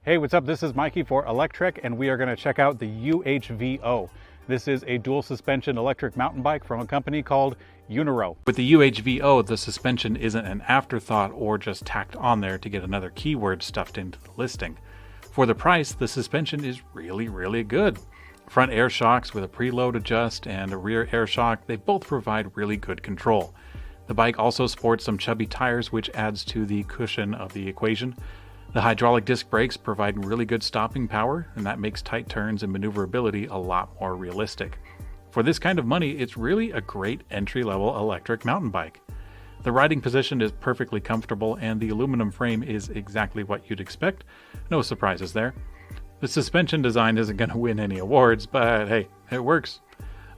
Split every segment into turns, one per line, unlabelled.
Hey, what's up? This is Mikey for Electrek, and we are going to check out the UHVO. This is a dual suspension electric mountain bike from a company called UHVO. With the UHVO, the suspension isn't an afterthought or just tacked on there to get another keyword stuffed into the listing. For the price, the suspension is really good. Front air shocks with a preload adjust and a rear air shock, they both provide really good control. The bike also sports some chubby tires, which adds to the cushion of the equation. The hydraulic disc brakes provide really good stopping power, and that makes tight turns and maneuverability a lot more realistic. For this kind of money, it's really a great entry-level electric mountain bike. The riding position is perfectly comfortable, and the aluminum frame is exactly what you'd expect. No surprises there. The suspension design isn't going to win any awards, but hey, it works.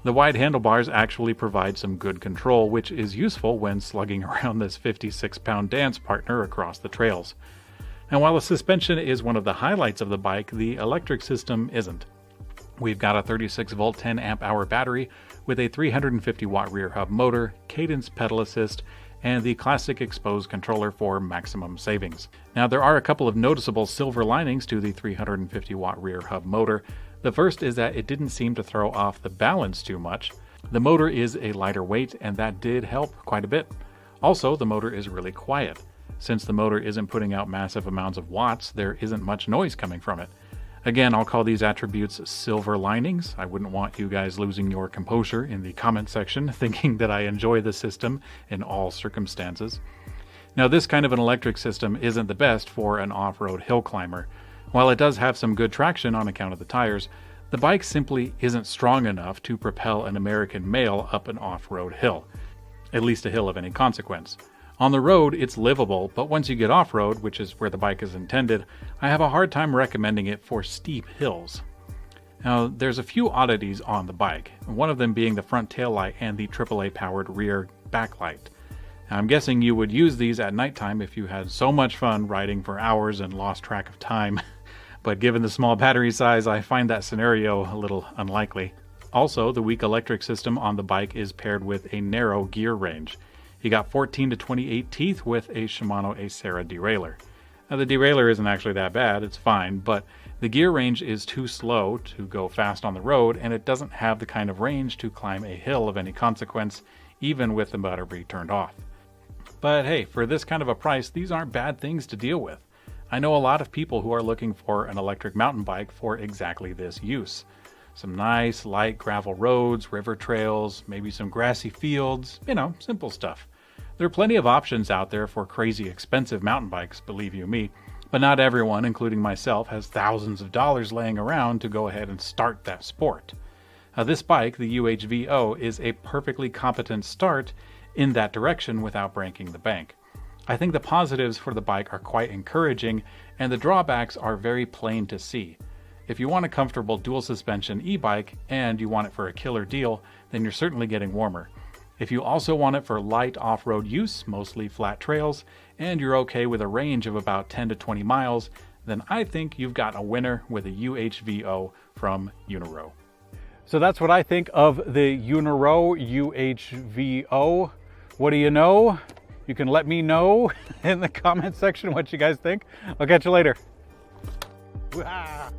The wide handlebars actually provide some good control, which is useful when slugging around this 56-pound dance partner across the trails. And while the suspension is one of the highlights of the bike, the electric system isn't. We've got a 36-volt 10-amp-hour battery with a 350-watt rear hub motor, cadence pedal assist, and the classic exposed controller for maximum savings. Now, there are a couple of noticeable silver linings to the 350-watt rear hub motor. The first is that it didn't seem to throw off the balance too much. The motor is a lighter weight, and that did help quite a bit. Also, the motor is really quiet. Since the motor isn't putting out massive amounts of watts, there isn't much noise coming from it. Again, I'll call these attributes silver linings. I wouldn't want you guys losing your composure in the comment section, thinking that I enjoy the system in all circumstances. Now, this kind of an electric system isn't the best for an off-road hill climber. While it does have some good traction on account of the tires, the bike simply isn't strong enough to propel an American male up an off-road hill, at least a hill of any consequence. On the road, it's livable, but once you get off-road, which is where the bike is intended, I have a hard time recommending it for steep hills. Now, there's a few oddities on the bike, one of them being the front taillight and the AAA-powered rear backlight. Now, I'm guessing you would use these at nighttime if you had so much fun riding for hours and lost track of time, but given the small battery size, I find that scenario a little unlikely. Also, the weak electric system on the bike is paired with a narrow gear range. You got 14 to 28 teeth with a Shimano Acera derailleur. Now, the derailleur isn't actually that bad, it's fine, but the gear range is too slow to go fast on the road, and it doesn't have the kind of range to climb a hill of any consequence, even with the battery turned off. But hey, for this kind of a price, these aren't bad things to deal with. I know a lot of people who are looking for an electric mountain bike for exactly this use. Some nice, light gravel roads, river trails, maybe some grassy fields, simple stuff. There are plenty of options out there for crazy expensive mountain bikes, believe you me, but not everyone, including myself, has thousands of dollars laying around to go ahead and start that sport. This bike, the UHVO, is a perfectly competent start in that direction without breaking the bank. I think the positives for the bike are quite encouraging, and the drawbacks are very plain to see. If you want a comfortable dual suspension e-bike and you want it for a killer deal, then you're certainly getting warmer. If you also want it for light off-road use, mostly flat trails, and you're okay with a range of about 10 to 20 miles, then I think you've got a winner with a UHVO from UHVO. So that's what I think of the UHVO. What do you know? You can let me know in the comment section what you guys think. I'll catch you later. Wah!